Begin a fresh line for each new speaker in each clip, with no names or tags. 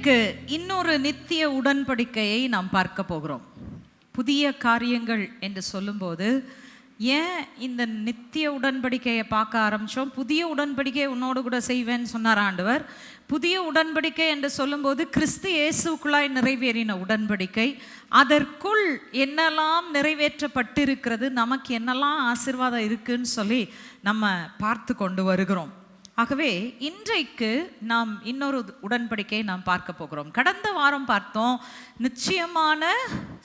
இன்றைக்கு இன்னொரு நித்திய உடன்படிக்கையை நாம் பார்க்க போகிறோம். புதிய காரியங்கள் என்று சொல்லும்போது ஏன் இந்த நித்திய உடன்படிக்கையை பார்க்க ஆரம்பித்தோம்? புதிய உடன்படிக்கையை உன்னோடு கூட செய்வேன்னு சொன்னார் ஆண்டவர். புதிய உடன்படிக்கை என்று சொல்லும்போது கிறிஸ்து இயேசுக்குள்ளாய் நிறைவேறின உடன்படிக்கை. அதற்குள் என்னெல்லாம் நிறைவேற்றப்பட்டிருக்கிறது, நமக்கு என்னெல்லாம் ஆசீர்வாதம் இருக்குன்னு சொல்லி நம்ம பார்த்து கொண்டு வருகிறோம். ஆகவே இன்றைக்கு நாம் இன்னொரு உடன்படிக்கையை நாம் பார்க்க போகிறோம். கடந்த வாரம் பார்த்தோம் நிச்சயமான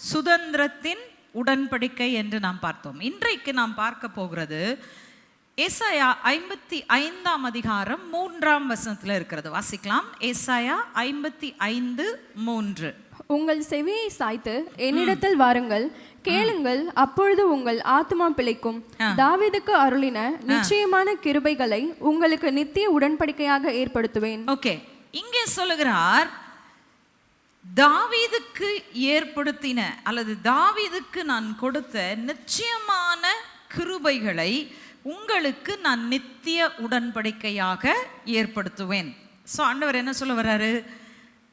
சுதந்திரத்தின் உடன்படிக்கை என்று நாம் பார்த்தோம். இன்றைக்கு நாம் பார்க்க போகிறது ஏசாயா 55ஆம் அதிகாரம் 3ஆம் வசனத்தில் இருக்கிறது. வாசிக்கலாம். ஏசாயா 55:3.
உங்கள் செவியை சாய்த்து என்னிடத்தில் வாருங்கள், கேளுங்கள், அப்பொழுது உங்கள் ஆத்மா பிழைக்கும். தாவீதுக்கு அருளின நிச்சயமான கிருபைகளை உங்களுக்கு நித்திய உடன்படிக்கையாக ஏற்படுத்துவேன்.
ஓகே, இங்கே சொல்லுகிறார் தாவீதுக்கு ஏற்படுத்தின அல்லது தாவீதுக்கு நான் கொடுத்த நிச்சயமான கிருபைகளை உங்களுக்கு நான் நித்திய உடன்படிக்கையாக ஏற்படுத்துவேன். ஸோ ஆண்டவர் என்ன சொல்ல வர்றாரு?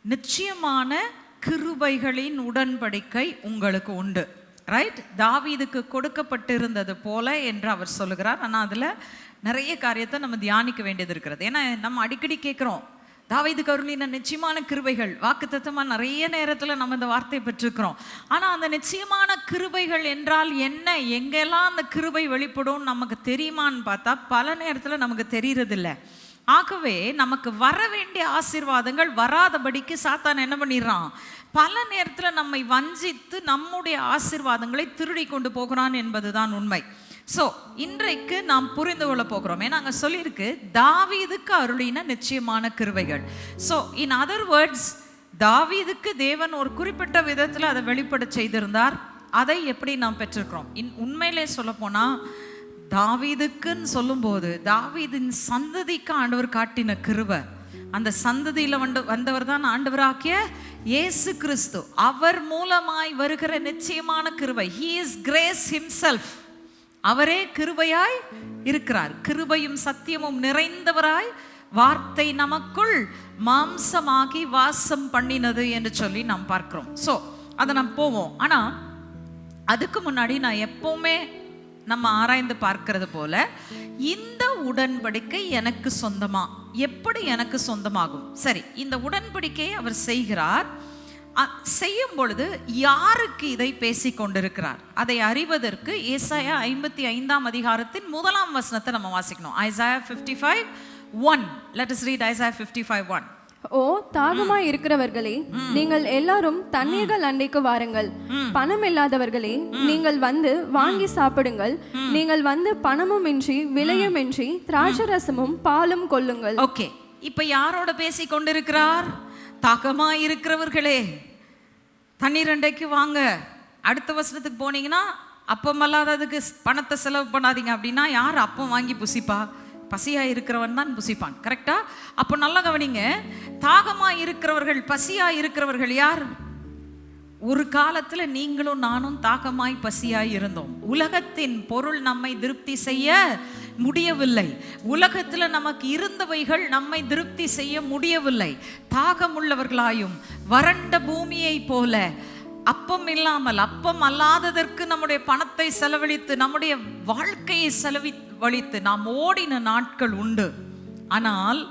நிச்சயமான கிருபைகளின் உடன்படிக்கை உங்களுக்கு உண்டு. ரைட்? தாவீதுக்கு கொடுக்கப்பட்டிருந்தது போல என்று அவர் சொல்லுகிறார். ஆனால் அதில் நிறைய காரியத்தை நம்ம தியானிக்க வேண்டியது இருக்கிறது. ஏன்னா நம்ம அடிக்கடி கேட்குறோம் தாவீதுக்கு அருளின நிச்சயமான கிருபைகள். வாக்குத்தத்தமாக நிறைய நேரத்தில் நம்ம இந்த வார்த்தையை பெற்றிருக்கிறோம். ஆனால் அந்த நிச்சயமான கிருபைகள் என்றால் என்ன, எங்கெல்லாம் அந்த கிருபை வெளிப்படும் நமக்கு தெரியுமான்னு பார்த்தா பல நேரத்தில் நமக்கு தெரியறதில்லை. ஆகவே நமக்கு வர வேண்டிய ஆசீர்வாதங்கள் வராதபடிக்கு சாத்தான் என்ன பண்ணிடுறான்? பல நேரத்தில் நம்மை வஞ்சித்து நம்முடைய ஆசீர்வாதங்களை திருடி கொண்டு போகிறான் என்பதுதான் உண்மை. ஸோ இன்றைக்கு நாம் புரிந்து கொள்ள போகிறோம். ஏன்னா அங்கே சொல்லியிருக்கு தாவீதுக்கு அருளின நிச்சயமான கிருபைகள். ஸோ இன் அதர் வேர்ட்ஸ், தாவீதுக்கு தேவன் ஒரு குறிப்பிட்ட விதத்தில் அதை வெளிப்பட செய்திருந்தார். அதை எப்படி நாம் பெற்றிருக்கிறோம்? உண்மையிலே சொல்ல போனால் தாவீதுக்குன்னு சொல்லும்போது தாவீதின் சந்ததிக்கு ஆண்டவர் காட்டின கிருபை, அந்த சந்ததியில் வந்தவர் தான் ஆண்டவராகிய இயேசு கிறிஸ்து. அவர் மூலமாய் வருகிற நிச்சயமான கிருபை. He is grace himself. அவரே கிருபையாய் இருக்கிறார். கிருபையும் சத்தியமும் நிறைந்தவராய் வார்த்தை நமக்குள் மாம்சமாகி வாசம் பண்ணினது என்று சொல்லி நாம் பார்க்கிறோம். ஸோ அதை நாம் போவோம். ஆனால் அதுக்கு முன்னாடி நான் எப்பவுமே நம்ம ஆராய்ந்து பார்க்கிறது போல, இந்த உடன்படிக்கை எனக்கு சொந்தமா? எப்படி எனக்கு சொந்தமாகும்? சரி, இந்த உடன்படிக்கையை அவர் செய்கிறார். செய்யும் பொழுது யாருக்கு இதை பேசிக் கொண்டிருக்கிறார்? அதை அறிவதற்கு ஏசாயா 55ஆம் அதிகாரத்தின் 1ஆம் வசனத்தை நம்ம வாசிக்கணும். Isaiah 55:1. Let us read Isaiah 55:1.
ஓ தாகமாய் இருக்கிறவர்களே, நீங்கள் எல்லாரும் தண்ணீர்கள் அண்டைக்கு வாருங்கள். பணம் இல்லாதவர்களே, நீங்கள் வந்து வாங்கி சாப்பிடுங்கள். நீங்கள் வந்து பணமும் இன்றி விலையும் இன்றி திராட்சரசமும் பாலும் கொள்ளுங்கள்.
ஓகே, இப்ப யாரோட பேசி கொண்டிருக்கிறார்? தாகமாய் இருக்கிறவர்களே தண்ணீர் அண்டைக்கு வாங்க. அடுத்த வசனத்துக்கு போனீங்கன்னா அப்பம் அல்லாததுக்கு பணத்தை செலவு பண்ணாதீங்க அப்படின்னா யார் அப்பம் வாங்கி புசிப்பா? பசியாக இருக்கிறவன் தான் புசிப்பான். கரெக்டா? அப்போ நல்லா கவனிங்க. தாகமாக இருக்கிறவர்கள், பசியாக இருக்கிறவர்கள் யார்? ஒரு காலத்தில் நீங்களும் நானும் தாகமாய் பசியாய் இருந்தோம். உலகத்தின் பொருள் நம்மை திருப்தி செய்ய முடியவில்லை. உலகத்தில் நமக்கு இருந்தவைகள் நம்மை திருப்தி செய்ய முடியவில்லை. தாகமுள்ளவர்களாயும் வறண்ட பூமியை போல அப்பம் இல்லாமல், அப்பம் அல்லாததற்கு நம்முடைய பணத்தை செலவழித்து நம்முடைய வாழ்க்கையை செலவழித்து நாம் ஓடின நாட்கள் உண்டு. ஆனால்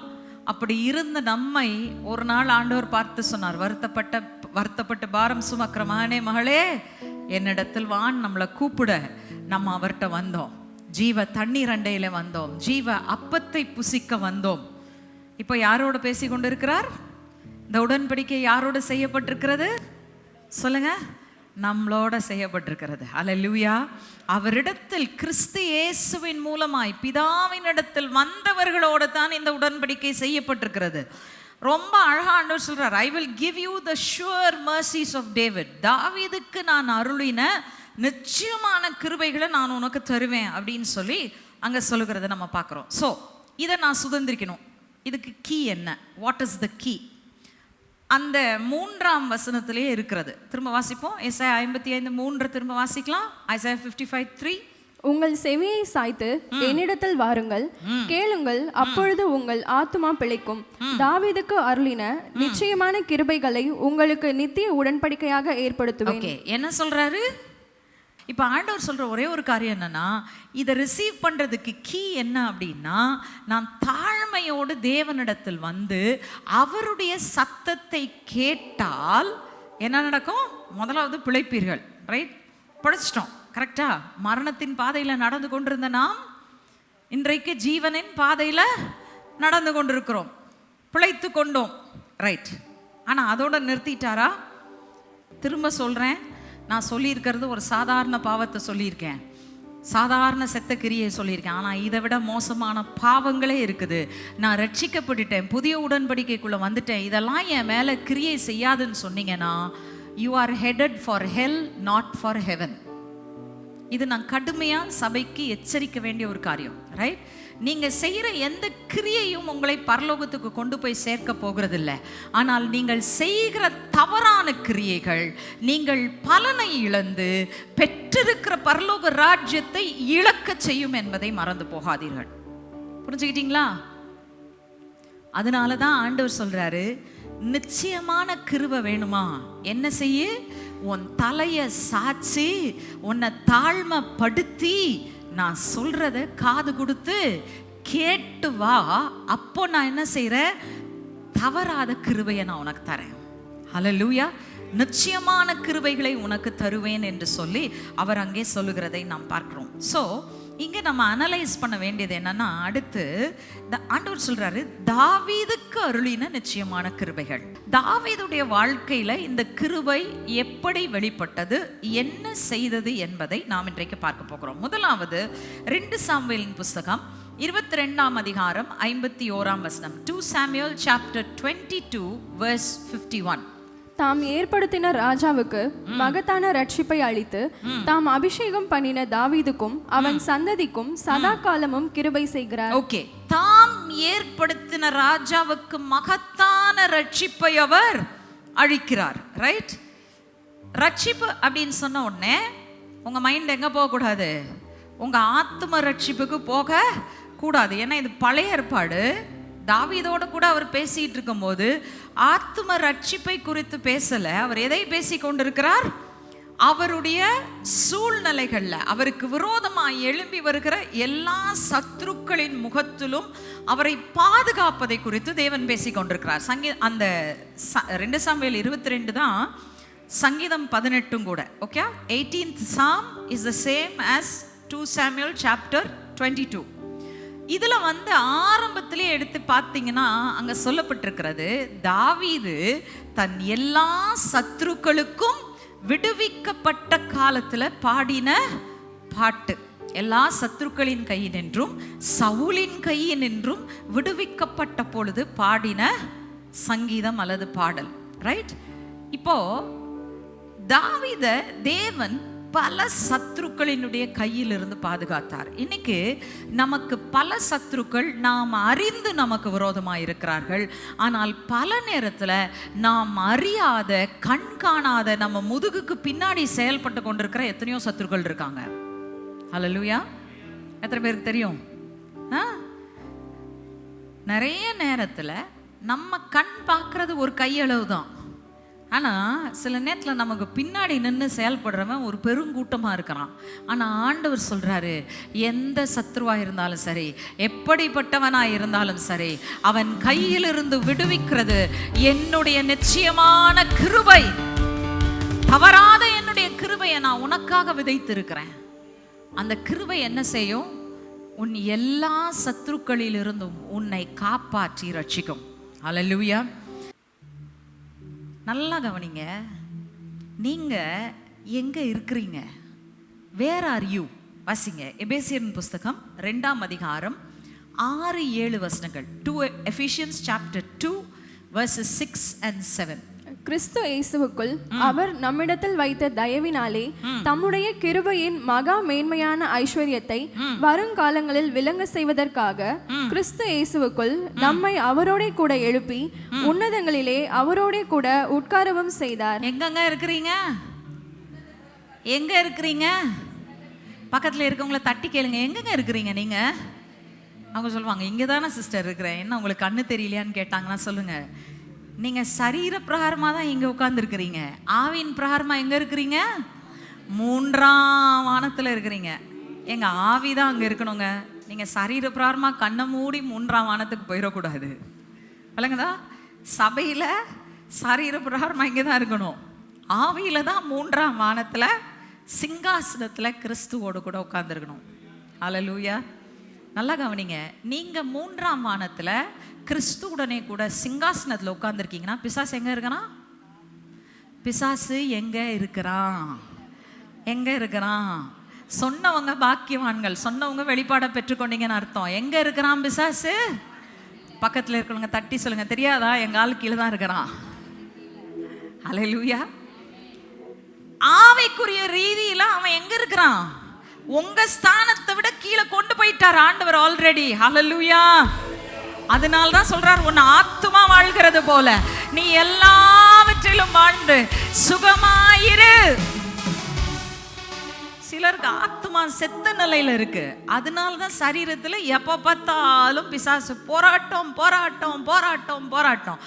அப்படி இருந்த நம்மை ஒரு நாள் ஆண்டவர் பார்த்து சொன்னார், வருத்தப்பட்டு பாரம் சுமக்கிற மகனே மகளே என்னிடத்தில் வான். நம்மளை கூப்பிட நம்ம அவர்கிட்ட வந்தோம். ஜீவ தண்ணீர் அண்டையில வந்தோம். ஜீவ அப்பத்தை புசிக்க வந்தோம். இப்போ யாரோட பேசி கொண்டிருக்கிறார்? இந்த உடன்படிக்கை யாரோட செய்யப்பட்டிருக்கிறது? சொல்லுங்க. நம்மளோட செய்யப்பட்டிருக்கிறது. அல்லேலூயா. அவரிடத்தில் கிறிஸ்து இயேசுவின் மூலமாய் பிதாவினிடத்தில் வந்தவர்களோடு தான் இந்த உடன்படிக்கை செய்யப்பட்டிருக்கிறது. ரொம்ப அழகா ஆண்டவர் சொல்றார், I will give you the sure mercies of David. தாவீதுக்கு நான் அருளின நிச்சயமான கிருபைகளை நான் உனக்கு தருவேன் அப்படின்னு சொல்லி அங்க சொல்லுகிறத நம்ம பார்க்கிறோம். ஸோ இதை நான் சுதந்திரிக்கணும். இதுக்கு கீ என்ன? What is the key? அந்த 3ஆம் வசனத்திலேயே இருக்கிறது. திரும்ப வாசிப்போம். ஏசாயா 55:3 திரும்ப வாசிக்கலாம். Isaiah 55:3.
உங்கள் செவியை சாய்த்து என்னிடத்தில் வாருங்கள், கேளுங்கள், அப்பொழுது உங்கள் ஆத்துமா பிழைக்கும். தாவீதுக்கு அருளின நிச்சயமான கிருபைகளை உங்களுக்கு நித்திய உடன்படிக்கையாக ஏற்படுத்துவேன்.
என்ன சொல்றாரு? இப்போ ஆண்டவர் சொல்ற ஒரே ஒரு காரியம் என்னன்னா, இதை ரிசீவ் பண்றதுக்கு கீ என்ன அப்படின்னா, நான் தாழ்மையோடு தேவனிடத்தில் வந்து அவருடைய சத்தத்தை கேட்டால் என்ன நடக்கும்? முதலாவது பிழைப்பீர்கள். ரைட், படிச்சிட்டோம். கரெக்டா? மரணத்தின் பாதையில் நடந்து கொண்டிருந்த நாம் இன்றைக்கு ஜீவனின் பாதையில் நடந்து கொண்டிருக்கிறோம், பிழைத்து கொண்டோம். ரைட். ஆனால் அதோட நிறுத்திட்டாரா? திரும்ப சொல்கிறேன், நான் சொல்லியிருக்கிறது ஒரு சாதாரண பாவத்தை சொல்லியிருக்கேன், சாதாரண செத்த கிரியை சொல்லியிருக்கேன். ஆனால் இதை விட மோசமான பாவங்களே இருக்குது. நான் ரட்சிக்கப்பட்டுட்டேன், புதிய உடன்படிக்கைக்குள்ளே வந்துட்டேன், இதெல்லாம் என் மேலே கிரியை செய்யாதுன்னு சொன்னீங்கன்னா, you are headed for hell, not for heaven. இது நான் கடுமையாக சபைக்கு எச்சரிக்க வேண்டிய ஒரு காரியம். ரைட்? நீங்கள் செய்கிற எந்த கிரியையும் உங்களை பரலோகத்துக்கு கொண்டு போய் சேர்க்க போகிறதில்லை. ஆனால் நீங்கள் செய்கிற தவறான கிரியைகள் நீங்கள் பலனை இழந்து பெற்றிருக்கிற பரலோக ராஜ்யத்தை இழக்க செய்யும் என்பதை மறந்து போகாதீர்கள். புரிஞ்சுக்கிட்டீங்களா? அதனால தான் ஆண்டவர் சொல்றாரு, நிச்சயமான கிருபை வேணுமா? என்ன செய்ய? உன் தலையை சாச்சி உன்னை தாழ்மைப்படுத்தி நான் சொல்றத காது கொடுத்து கேட்டு வா. அப்போ நான் என்ன செய்யறேன்? தவறாத கிருபையை நான் உனக்கு தரேன். ஹல்லேலூயா. நிச்சயமான கிருபைகளை உனக்கு தருவேன் என்று சொல்லி அவர் அங்கே சொல்லுகிறதை நாம் பார்க்கிறோம். ஸோ இங்கே நம்ம அனலைஸ் பண்ண வேண்டியது என்னன்னா, அடுத்து ஆண்டவர் சொல்றாரு, தாவீதுக்கு அருளின நிச்சயமான கிருபைகள். தாவீதுடைய வாழ்க்கையில இந்த கிருபை எப்படி வெளிப்பட்டது, என்ன செய்தது என்பதை நாம் இன்றைக்கு பார்க்க போகிறோம். முதலாவது 2 சாமுவேலின் புஸ்தகம் 22ஆம் அதிகாரம் 51ஆம் வசனம். 2 Samuel chapter 22 verse 51.
தாம் ஏற்படுத்தின ராஜாவுக்கு மகத்தான ரட்சிப்பை அளித்து தாம் அபிஷேகம் பண்ணின தாவீதுக்கும் அவன் சந்ததிக்கும் சதா காலமும் கிருபை செய்கிறார்.
ஓகே, தாம் ஏற்படுத்தின ராஜாவுக்கு மகத்தான ரட்சிப்பை அவர் அளிக்கிறார். ரைட்? ரட்சிப்பு அப்படின்னு சொன்ன உடனே உங்க மைண்ட் எங்க போக கூடாது? உங்க ஆத்ம ரட்சிப்புக்கு போக கூடாது. ஏன்னா இது பழைய ஏற்பாடு. தாவீதோடு கூட அவர் பேசிட்டு இருக்கும்போது ஆத்ம ரட்சிப்பை குறித்து பேசல. அவர் எதை பேசி கொண்டிருக்கிறார்? அவருடைய சூழ்நிலைகள்ல அவருக்கு விரோதமாய் எழும்பி வருகிற எல்லா சத்துருக்களின் முகத்திலும் அவரை பாதுகாப்பதை குறித்து தேவன் பேசி கொண்டிருக்கிறார். அந்த 2 சாமுவேல் 22 தான் சங்கீதம் 18 கூட. Okay, 18th Psalm is the same as 2 Samuel chapter 22. இதுல ஆரம்பத்திலே எடுத்து பார்த்தீங்கன்னா அங்க சொல்லப்பட்டிருக்கிறது, தாவீது தன் எல்லா சத்துருக்களுக்கும் விடுவிக்கப்பட்ட காலத்துல பாடின பாட்டு. எல்லா சத்துருக்களின் கையினின்றும் சவுலின் கையினின்றும் விடுவிக்கப்பட்ட பொழுது பாடின சங்கீதம் அல்லது பாடல். ரைட்? இப்போ தாவீத தேவன் பல சத்துருக்களினுடைய கையிலிருந்து பாதுகாத்தார். இன்னைக்கு நமக்கு பல சத்துருக்கள் நாம் அறிந்து நமக்கு விரோதமாக இருக்கிறார்கள். ஆனால் பல நேரத்தில் நாம் அறியாத, கண் காணாத, நம்ம முதுகுக்கு பின்னாடி செயல்பட்டு கொண்டிருக்கிற எத்தனையோ சத்துருக்கள் இருக்காங்க. ஹல்லேலூயா. எத்தனை பேருக்கு தெரியும்? நிறைய நேரத்தில் நம்ம கண் பார்க்கறது ஒரு கையளவு தான். ஆனால் சில நேரத்தில் நமக்கு பின்னாடி நின்று செயல்படுறவன் ஒரு பெருங்கூட்டமாக இருக்கிறான். ஆனால் ஆண்டவர் சொல்கிறாரு, எந்த சத்ருவாக இருந்தாலும் சரி, எப்படிப்பட்டவனாக இருந்தாலும் சரி, அவன் கையிலிருந்து விடுவிக்கிறது என்னுடைய நிச்சயமான கிருபை. தவறாத என்னுடைய கிருபையை நான் உனக்காக விதைத்திருக்கிறேன். அந்த கிருபை என்ன செய்யும்? உன் எல்லா சத்துருக்களிலிருந்தும் உன்னை காப்பாற்றி ரட்சிக்கும். ஹல்லேலூயா. நல்லா கவனிங்க, நீங்க எங்க இருக்கிறீங்க? Where are you? வாசிங்க எபேசியரின் புஸ்தகம் 2ஆம் அதிகாரம் 6-7 வசனங்கள். 2 Ephesians chapter 2 verses 6 and 7.
கிறிஸ்து இயேசுவுக்குள் அவர் நம்மிடத்தில் வைத்த தயவினாலே தம்முடைய கிருபையின் மகா மேன்மையான ஐஸ்வர்யத்தை வருங்காலங்களில் விளங்க செய்வதற்காக கிறிஸ்து இயேசுவுக்குள் நம்மை அவரோட கூட எழுப்பி உன்னதங்களிலே அவரோட கூட உட்காரவும் செய்தார்.
எங்கங்க இருக்கிறீங்க? எங்க இருக்கிறீங்க? பக்கத்தில் இருக்கவங்கள தட்டி கேளுங்க, எங்கங்க இருக்கிறீங்க நீங்க? அவங்க சொல்லுவாங்க, இங்கே தானே சிஸ்டர் இருக்கிறேன். என்ன உங்களுக்கு கண்ணு தெரியலையான்னு கேட்டாங்கன்னா சொல்லுங்க, நீங்க சரீர பிரகாரமாக தான் இங்கே உட்கார்ந்துருக்கிறீங்க, ஆவியின் பிரகாரமாக எங்கே இருக்கிறீங்க? 3ஆம் வானத்தில் இருக்கிறீங்க. எங்க ஆவி தான் அங்கே இருக்கணுங்க. நீங்க சரீர பிரகாரமாக கண்ணை மூடி 3ஆம் வானத்துக்கு போயிடக்கூடாது. விளங்குதா? சபையில் சரீர பிரகாரமாக இங்கே தான் இருக்கணும், ஆவியில தான் 3ஆம் வானத்தில் சிங்காசனத்தில் கிறிஸ்துவோடு கூட உட்கார்ந்துருக்கணும். அல்லேலூயா. நல்லா கவனிங்க, நீங்க 3ஆம் வானத்தில் கிறிஸ்துவுடனே கூட சிங்காசனத்தில் உட்கார்ந்துருக்கீங்கன்னா பிசாசு எங்க இருக்கிறான்? பிசாசு எங்க இருக்கிறான்? எங்க இருக்கிறான்? சொன்னவங்க பாக்கியவான்கள், சொன்னவங்க வெளிப்பாடை பெற்றுக்கொண்டீங்கன்னு அர்த்தம். எங்க இருக்கிறான் பிசாசு? பக்கத்தில் இருக்கிறவங்க தட்டி சொல்லுங்க, தெரியாதா? எங்க ஆள் கீழே தான் இருக்கிறான். அல்லேலூயா. ஆவிக்குரிய ரீதியில அவன் எங்க இருக்கிறான்? உங்க ஸ்தானத்தை விட கீழே கொண்டு போயிட்டார் ஆண்டவர் ஆல்ரெடி. ஹல்லேலூயா. அதனால தான் சொல்றார், உன் ஆத்துமா வாழ்கிறது போல நீ எல்லாவற்றிலும் வாழ்ந்து சுகமாயிரு. சிலருக்கு ஆத்மா செத்த நிலையில இருக்கு. அதனால தான் சரீரத்தில் எப்போ பார்த்தாலும் பிசாசு போராட்டம் போராட்டம் போராட்டம் போராட்டம்.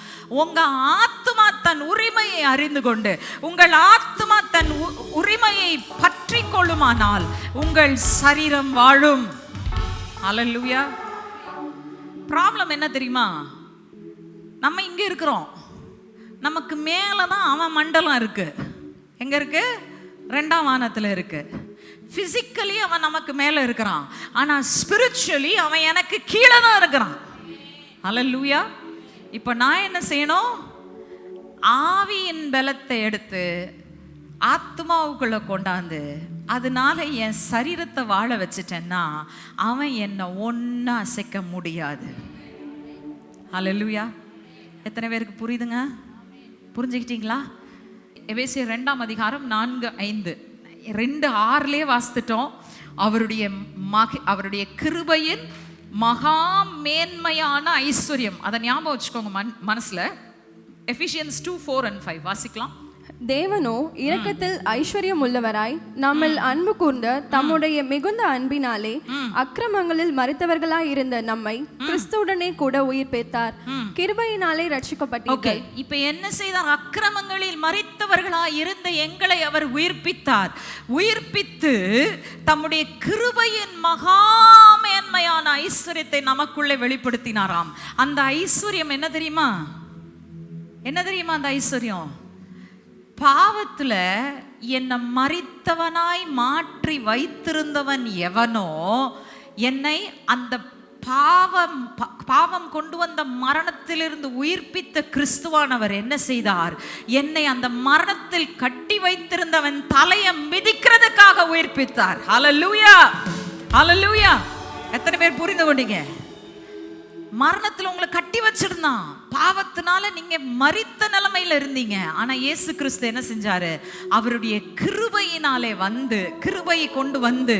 உங்க ஆத்மா தன் உரிமையை அறிந்து கொண்டு உங்கள் ஆத்மா தன் உரிமையை பற்றி கொள்ளுமானால் உங்கள் சரீரம் வாழும். அல்லேலூயா. ப்ராப்ளம் என்ன தெரியுமா? நம்ம இங்க இருக்கிறோம், நமக்கு மேலதான் அவன் மண்டலம் இருக்கு. எங்க இருக்கு? 2ஆம் வானத்துல இருக்கு. பிசிக்கலி அவன் நமக்கு மேல இருக்கிறான், ஆனா ஸ்பிரிச்சுவலி அவன் எனக்கு கீழே தான் இருக்கிறான். அல்லேலூயா. இப்ப நான் என்ன செய்யணும்? ஆவியின் பலத்தை எடுத்து ஆத்மாவுக்குள்ள கொண்டாந்து அதனால என் சரீரத்தை வாழ வச்சுட்டேன்னா அவன் என்னை ஒன்றும் அசைக்க முடியாது. அல்லேலூயா. எத்தனை பேருக்கு புரியுதுங்க? புரிஞ்சுக்கிட்டீங்களா? எபேசியர் 2ஆம் அதிகாரம் 4:5 2:6 வாசித்துட்டோம். அவருடைய கிருபையின் மகா மேன்மையான ஐஸ்வர்யம், அதை ஞாபகம் வச்சுக்கோங்க மனசுல. எபிசியன்ஸ் 2:4 and 5 வாசிக்கலாம்.
தேவனோ இரக்கத்தில் ஐஸ்வர்யம் உள்ளவராய் நம்மில் அன்பு கூர்ந்த தம்முடைய மிகுந்த அன்பினாலே அக்கிரமங்களில் மரித்தவர்களாய் இருந்த நம்மை கிறிஸ்துவுடனே கூட உயிர்ப்பித்தார். கிருபையினாலே ரட்சிக்கப்பட்டீர்கள்.
இப்ப என்ன செய்தார்? அக்கிரமங்களில் மரித்தவர்களாய் இருந்த எங்களை அவர் உயிர்ப்பித்தார். உயிர்ப்பித்து தம்முடைய கிருபையின் மகா மேன்மையான ஐஸ்வர்யத்தை நமக்குள்ளே வெளிப்படுத்தினாராம். அந்த ஐஸ்வர்யம் என்ன தெரியுமா? என்ன தெரியுமா அந்த ஐஸ்வர்யம்? பாவத்துல என்னை மரித்தவனாய் மாற்றி வைத்திருந்தவன் எவனோ என்னை அந்த பாவம் கொண்டு வந்த மரணத்திலிருந்து உயிர்ப்பித்த கிறிஸ்துவானவர் என்ன செய்தார்? என்னை அந்த மரணத்தில் கட்டி வைத்திருந்தவன் தலையை மிதிக்கிறதுக்காக உயிர்ப்பித்தார். ஹல்லேலூயா. ஹல்லேலூயா. எத்தனை பேர் புரிந்து கொண்டீங்க? மரணத்தில் உங்களை கட்டி வச்சிருந்தான், பாவத்தினால நீங்க மரித்த நிலைமையில இருந்தீங்க. ஆனா இயேசு கிறிஸ்து என்ன செஞ்சாரு? அவருடைய கிருபையினாலே வந்து, கிருபையை கொண்டு வந்து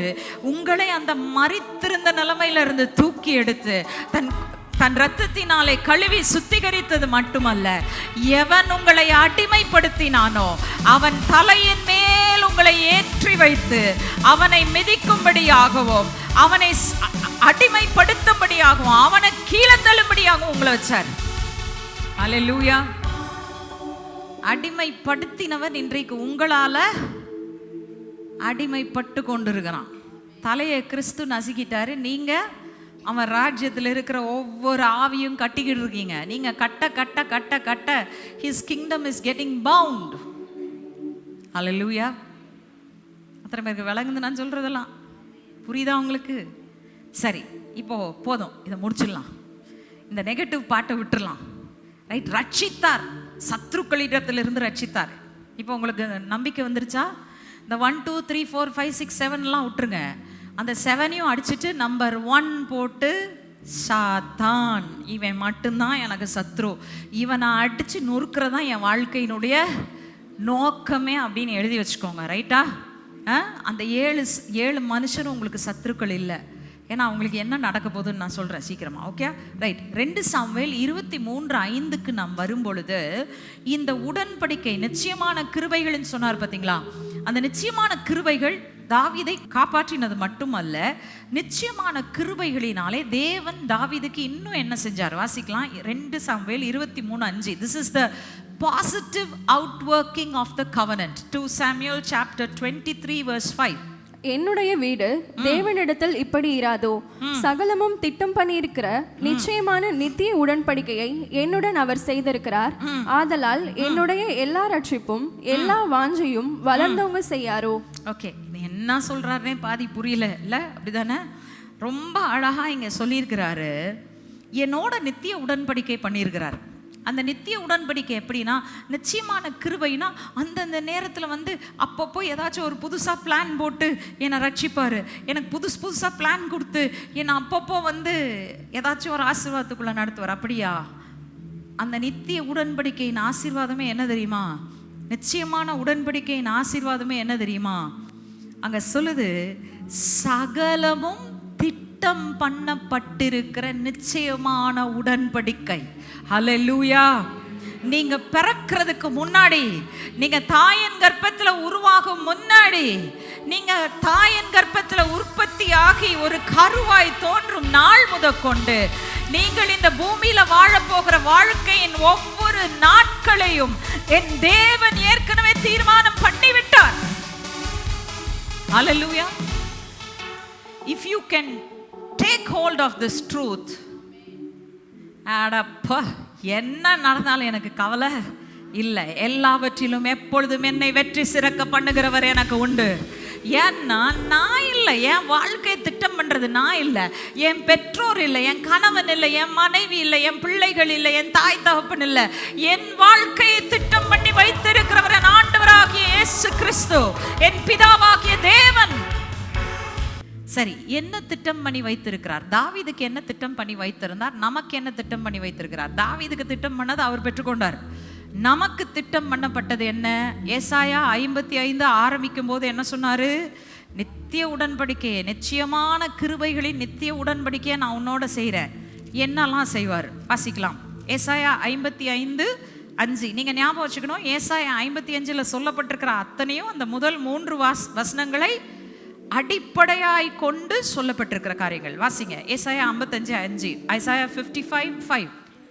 உங்களை அந்த மரித்திருந்த நிலைமையில இருந்து தூக்கி எடுத்து தன் இரத்தத்தினாலே கழுவி சுத்திகரித்தது மட்டுமல்ல, எவன் உங்களை அடிமைப்படுத்தினானோ அவன் தலையின் மேல் உங்களை ஏற்றி வைத்து அவனை மிதிக்கும்படியாகவும் அவனை அடிமைப்படுத்தும்படியாகவும் அவனை கீழே தள்ளும்படியாகவும் உங்களை வச்சார். அல்லேலூயா. அடிமைப்படுத்தினவன் இன்றைக்கு உங்களால அடிமைப்பட்டு கொண்டிருக்கிறான். தலையை கிறிஸ்து நசுக்கிட்டாரு. நீங்க அவன் ராஜ்யத்தில் இருக்கிற ஒவ்வொரு ஆவியும் கட்டிக்கிட்டு இருக்கீங்க. நீங்க கட்ட கட்ட கட்ட கட்ட his kingdom is getting bound. அல்லேலூயா. அத்தனை பேருக்கு விளங்குது நான் சொல்றதெல்லாம்? புரியுதா உங்களுக்கு? சரி, இப்போ போதும், இதை முடிச்சிடலாம். இந்த நெகட்டிவ் பாட்டை விட்டுடலாம். ரைட்? ரட்சித்தார், சத்ருக்களிடத்திலிருந்து ரட்சித்தார். இப்போ உங்களுக்கு நம்பிக்கை வந்துருச்சா? இந்த 1 2 3 4 5 6 7 விட்டுருங்க. அந்த 7ஐயும் அடிச்சுட்டு நம்பர் 1 போட்டு சாத்தான், இவன் மட்டும்தான் எனக்கு சத்ரு, இவனை அடிச்சு நொறுக்கிறதான் என் வாழ்க்கையினுடைய நோக்கமே அப்படின்னு எழுதி வச்சுக்கோங்க. ரைட்டா? அந்த 7 மனுஷரும் உங்களுக்கு சத்துருக்கள் இல்லை. ஏன்னா அவங்களுக்கு என்ன நடக்க போகுதுன்னு நான் சொல்கிறேன் சீக்கிரமா. Okay, right. 2 சாமுவேல் 23:5 நாம் வரும்பொழுது இந்த உடன்படிக்கை நிச்சயமான கிருபைகள்னு சொன்னார் பார்த்தீங்களா? அந்த நிச்சயமான கிருபைகள் தாவீதை காப்பாற்றினது மட்டுமல்ல, நிச்சயமான கிருபைகளினாலே தேவன் தாவீதுக்கு இன்னும் என்ன செஞ்சார்? வாசிக்கலாம் 2 Samuel 23:5. This is the positive outworking of the covenant. 2 Samuel chapter 23 verse 5.
என்னுடைய வீடு தேவனிடத்தில் இப்படி இராதோ, சகலமும் திட்டம் பண்ணியிருக்கிற நிச்சயமான நித்திய உடன்படிக்கையை என்னுடன் அவர் செய்திருக்கிறார். ஆதலால் என்னுடைய எல்லா ரட்சிப்பும் எல்லா வாஞ்சையும் வளர்ந்தவங்க செய்யாரோ.
ஓகே, என்ன சொல்றாருன்னே பாதி புரியல இல்ல, அப்படிதானே? ரொம்ப அழகா இங்க சொல்லியிருக்கிறாரு, என்னோட நித்திய உடன்படிக்கை பண்ணியிருக்கிறார். அந்த நித்திய உடன்படிக்கை எப்படின்னா, நிச்சயமான கிருபைனா அந்தந்த நேரத்தில் அப்பப்போ ஏதாச்சும் ஒரு புதுசாக பிளான் போட்டு என்னை ரட்சிப்பார், எனக்கு புதுசாக பிளான் கொடுத்து என்னை அப்பப்போ ஏதாச்சும் ஒரு ஆசீர்வாதத்துக்குள்ளே நடத்துவார். அப்படியா? அந்த நித்திய உடன்படிக்கையின் ஆசீர்வாதமே என்ன தெரியுமா? நிச்சயமான உடன்படிக்கையின் ஆசீர்வாதமே என்ன தெரியுமா? அங்கே சொல்லுது, சகலமும் திட்டம் பண்ணப்பட்டிருக்கிற நிச்சயமான உடன்படிக்கை. ஹல்லேலூயா! நீங்க பிறக்கிறதுக்கு முன்னாடி, நீங்க தாயின் கர்ப்பத்துல உருவாகும் முன்னாடி, நீங்க தாயின் கர்ப்பத்துல உற்பத்தி ஆகி ஒரு கருவாய் தோன்றும் நாள் முதற்கொண்டு நீங்கள் இந்த பூமியில வாழ போகிற வாழ்க்கையின் ஒவ்வொரு நாட்களையும் என் தேவன் ஏற்கனவே தீர்மானம் பண்ணிவிட்டார். ஹல்லேலூயா! If you can take hold of this truth, அடப்பா, என்ன நடந்தாலும் எனக்கு கவலை இல்லை, எல்லாவற்றிலும் எப்பொழுதும் என்னை வெற்றி சிறக்க பண்ணுகிறவர் எனக்கு உண்டு. ஏன்னா நான் இல்லை, என் வாழ்க்கையை திட்டம் பண்றது நான் இல்லை, என் பெற்றோர் இல்லை, என் கணவன் இல்லை, என் மனைவி இல்லை, என் பிள்ளைகள் இல்லை, என் தாய் தகப்பன் இல்லை. என் வாழ்க்கையை திட்டம் பண்ணி வைத்திருக்கிறவர் என் ஆண்டவராகிய இயேசு கிறிஸ்து, என் பிதாவாகிய தேவன். சரி, என்ன திட்டம் பண்ணி வைத்திருக்கிறார்? தாவீதுக்கு என்ன திட்டம் பண்ணி வைத்திருந்தார்? நமக்கு என்ன திட்டம் பண்ணி வைத்திருக்கிறார்? தாவீதுக்கு திட்டம் பண்ணது அவர் பெற்றுக்கொண்டார். நமக்கு திட்டம் பண்ணப்பட்டது என்ன? ஏசாயா 55 ஆரம்பிக்கும் போது என்ன சொன்னாரு? நித்திய உடன்படிக்கையை, நிச்சயமான கிருபைகளின் நித்திய உடன்படிக்கையை நான் உன்னோட செய்கிறேன். என்னெல்லாம் செய்வார்? வாசிக்கலாம். ஏசாயா 55:5. நீங்க ஞாபகம் வச்சுக்கணும், ஏசாயா 55 சொல்லப்பட்டிருக்கிற அத்தனையும் அந்த முதல் 3 வசனங்களை அடிப்படையாய் கொண்டு சொல்லப்பட்டிருக்கிற காரியங்கள். வாசிங்க. ஏசாயா 55:5. ஐசாயா 55:5.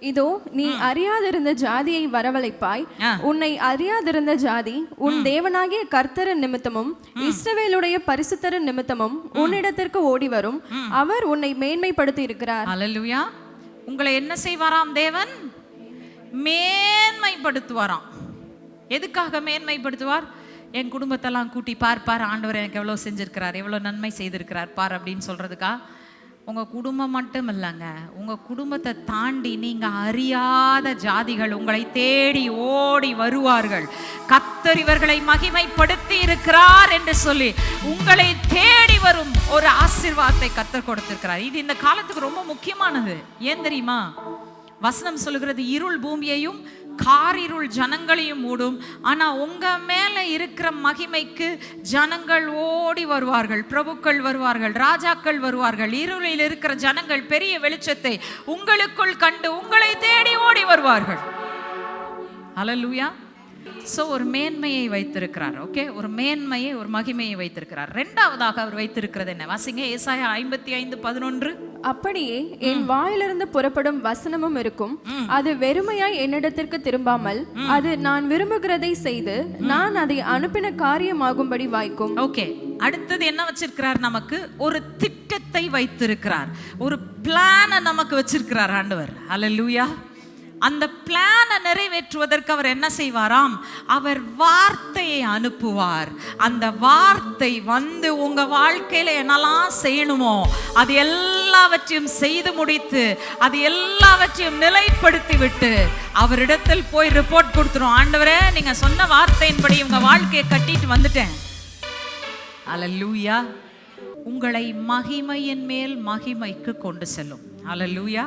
இதோ நீ அறியாதிருந்த ஜாதியை வரவழைப்பாய், உன்னை அறியாதிருந்த ஜாதி உன் தேவனாகிய கர்த்தரின் நிமித்தமும் இஸ்ரவேலுடைய பரிசுத்தரின் நிமித்தமும் உன்னிடத்திற்கு ஓடி வரும். அவர் உன்னை மேன்மைப்படுத்தி இருக்கிறார்.
அல்லேலூயா! உங்களை என்ன செய்வாராம்? தேவன் மேன்மைப்படுத்துவாராம். எதுக்காக மேன்மைப்படுத்துவார்? என் குடும்பத்தெல்லாம் கூட்டி பார்ப்பார், ஆண்டவர் எனக்கு எவ்வளோ செஞ்சிருக்கிறார், எவ்வளோ நன்மை செய்திருக்கிறார் பார் அப்படின்னு சொல்றதுக்கா? உங்கள் குடும்பம் மட்டும் இல்லைங்க, உங்கள் குடும்பத்தை தாண்டி நீங்கள் அறியாத ஜாதிகள் உங்களை தேடி ஓடி வருவார்கள். கர்த்தர் இவர்களை மகிமைப்படுத்தி இருக்கிறார் என்று சொல்லி உங்களை தேடி வரும் ஒரு ஆசீர்வாதத்தை கர்த்தர் கொடுத்திருக்கிறார். இது இந்த காலத்துக்கு ரொம்ப முக்கியமானது. ஏன் தெரியுமா? வசனம் சொல்லுகிறது, இருள் பூமியையும் காரிருள் ஜனங்களையும் மூடும், ஆனா உங்க மேல இருக்கிற மகிமைக்கு ஜனங்கள் ஓடி வருவார்கள், பிரபுக்கள் வருவார்கள், ராஜாக்கள் வருவார்கள். இருளில் இருக்கிற ஜனங்கள் பெரிய வெளிச்சத்தை உங்களுக்குள் கண்டு உங்களை தேடி ஓடி வருவார்கள். ஹல்லேலூயா! சோ ஒரு மேன்மையை வைத்திருக்கிறார். ஓகே, ஒரு மேன்மையை, ஒரு மகிமையை வைத்திருக்கிறார். இரண்டாவதாக அவர் வைத்திருக்கிறது என்ன? வாசிங்க. ஏசாயா 55:11.
அப்படியே என் வாயிலிருந்து புறப்படும் வசனமும் இருக்கும், அது வெறுமையாய் என்னிடத்திற்கு திரும்பாமல் அது நான் விரும்புகிறதை செய்து நான் அதை அனுப்பின காரியமாகும்படி வாய்க்கும்.
ஓகே, அடுத்தது என்ன வச்சிருக்கிறார்? நமக்கு ஒரு திட்டத்தை வைத்திருக்கிறார், ஒரு பிளானை நமக்கு வச்சிருக்கிறார் ஆண்டவர். ஹல்லேலூயா! அந்த பிளானை நிறைவேற்றுவதற்கு அவர் என்ன செய்வாராம்? அவர் வார்த்தையை அனுப்புவார். அந்த வார்த்தை உங்க வாழ்க்கையில என்னெல்லாம் செய்யணுமோ அது எல்லாவற்றையும் செய்து முடித்து, அது எல்லாவற்றையும் நிலைப்படுத்தி விட்டு அவரிடத்தில் போய் ரிப்போர்ட் கொடுத்துரும். ஆண்டவரே, நீங்க சொன்ன வார்த்தையின்படி உங்க வாழ்க்கையை கட்டிட்டு வந்துட்டேன். அல்லேலூயா! உங்களை மகிமையின் மேல் மகிமைக்கு கொண்டு செல்லும். அல்லேலூயா!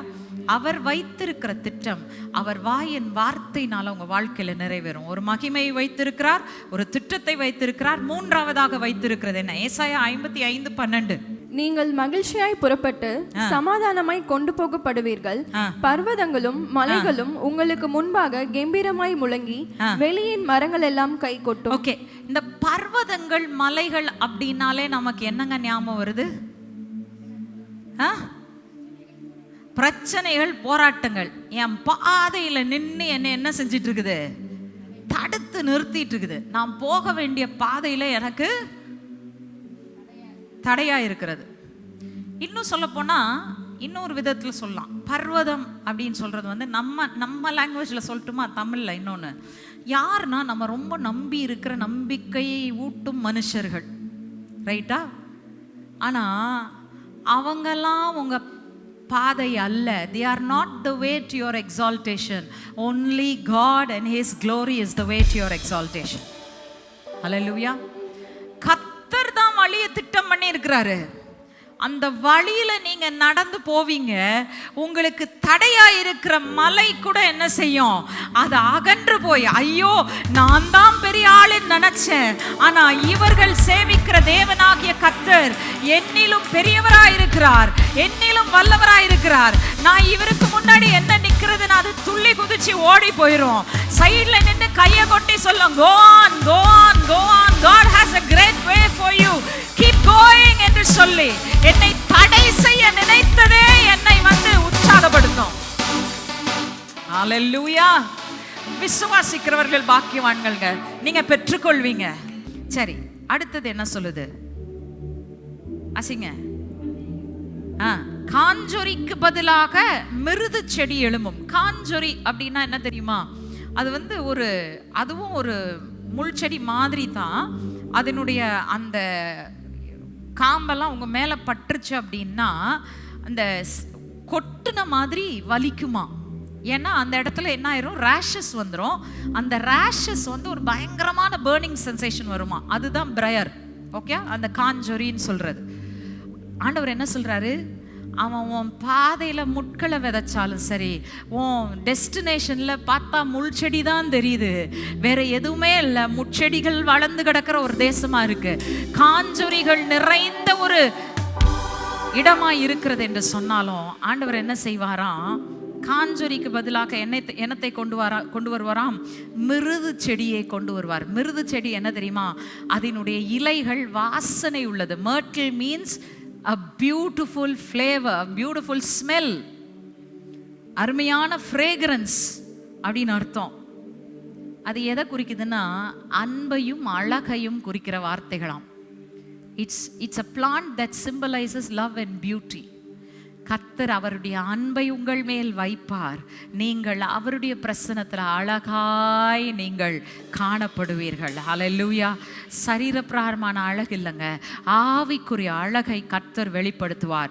அவர் வைத்திருக்கிற திட்டம் அவர் வாயின் வார்த்தையினால உங்க வாழ்க்கையில நிறைவேறும். ஒரு மகிமையை வைத்திருக்கிறார், ஒரு திட்டத்தை வைத்திருக்கிறார். மூன்றாவதாக வைத்திருக்கிறது என்ன? ஏசாயா 55:12.
நீங்கள் மகிழ்ச்சியாய் புறப்பட்டு சமாதானமாய் கொண்டு போகப்படுவீர்கள். பர்வதங்களும் மலைகளும் உங்களுக்கு முன்பாக கம்பீரமாய் முழங்கி வெளியின் மரங்கள் எல்லாம் கை கொட்டும்.
ஓகே, இந்த பர்வதங்கள் மலைகள் அப்படின்னாலே நமக்கு என்னங்க ஞாபகம் வருது? பிரச்சனைகள், போராட்டங்கள். என் பாதையில நின்று என்ன செஞ்சிட்டு இருக்குது? தடுத்து நிறுத்திட்டு இருக்குது. நான் போக வேண்டிய பாதையில எனக்கு தடையா இருக்கிறது. இன்னும் சொல்ல போனா இன்னொரு விதத்துல சொல்லலாம். பர்வதம் அப்படின்னு சொல்றது வந்து நம்ம லாங்குவேஜ்ல சொல்லட்டுமா, தமிழ்ல இன்னொன்னு, யாருன்னா நம்ம ரொம்ப நம்பி இருக்கிற நம்பிக்கையை ஊட்டும் மனுஷர்கள், ரைட்டா? ஆனா அவங்கெல்லாம் உங்க பாதை அல்ல. They are not the way to your exaltation. Only God and His glory is the way to your exaltation. Hallelujah. கர்த்தர் தான் வழியை திட்டம் பண்ணி இருக்கிறாரு. அந்த வழியில நீங்க நடந்து போவீங்க. உங்களுக்கு தடையா இருக்கிற மலை கூட என்ன செய்யும்? அது அகன்று போய், ஐயோ நான் தான் பெரிய ஆளுன்னு நினைச்சேன், ஆனா இவர்கள் சேவிக்கிற தேவனாகிய கர்த்தர் என்னிலும் பெரியவராயிருக்கிறார், என்னிலும் வல்லவராயிருக்கிறார். நான் இவருக்கு முன்னாடி என்ன நிக்கிறதுன்னு அது துள்ளி குதிச்சு ஓடி போயிரும். சைடுல நின்று கையை கொட்டி சொல்லும், go on, go on, go on, God has a great way for you, keep going என்று சொல்லி என்னை தடை செய்ய நினைத்ததே என்னை வந்து உற்சாகப்படுத்தும். ஹalleluya. விசுவாசிக்கிறவர்கள் பாக்கியவான்கள்ங்க, நீங்க பெற்றுக்கொள்வீங்க. சரி, அடுத்தது என்ன சொல்லுது? அசிங்க. காஞ்சொரிக்கு பதிலாக மிருது செடி எழும்பும். காஞ்சொரி அப்படின்னா என்ன தெரியுமா? அது வந்து அதுவும் ஒரு முள் செடி மாதிரி தான். அதனுடைய அந்த காம்பெல்லாம் உங்க மேல பட்டுருச்சு அப்படின்னா அந்த கொட்டுன மாதிரி வலிக்குமா. ஏன்னா அந்த இடத்துல என்ன ஆயிரும்? ரேஷஸ் வந்துடும். அந்த ரேஷஸ் வந்து ஒரு பயங்கரமான பேர்னிங் சென்சேஷன் வருமா. அதுதான் பிரயர். ஓகே, அந்த காஞ்சொரின்னு சொல்றது. ஆண்டவர் என்ன சொல்றாரு? அவன் உன் பாதையில முட்களை விதைச்சாலும் சரி, உன் டெஸ்டினேஷன்ல பார்த்தா முள் செடி தான் தெரியுது, வேற எதுவுமே இல்லை, முட்செடிகள் வளர்ந்து கிடக்கிற ஒரு தேசமா இருக்கு, காஞ்சொரிகள் நிறைந்த ஒரு இடமா இருக்கிறது என்று சொன்னாலும் ஆண்டவர் என்ன செய்வாராம்? காஞ்சொரிக்கு பதிலாக என்னத்தை கொண்டு வருவாராம்? மிருது செடியை கொண்டு வருவார். மிருது செடி என்ன தெரியுமா? அதனுடைய இலைகள் வாசனை உள்ளது. myrtle means a beautiful flavor, a beautiful smell, அருமையான fragrance அப்படின்னு அர்த்தம். அது எதை குறிக்குதுன்னா அன்பையும் அழகையும் குறிக்கிற வார்த்தைகளாம். It's a plant that symbolizes love and beauty. கர்த்தர் அவருடைய அன்பை உங்கள் மேல் வைப்பார். நீங்கள் அவருடைய பிரசன்னத்தில் அழகாய் நீங்கள் காணப்படுவீர்கள். ஹல்லேலூயா. சரீரப்பிரகாரமான அழகு இல்லைங்க, ஆவிக்குரிய அழகை கர்த்தர் வெளிப்படுத்துவார்.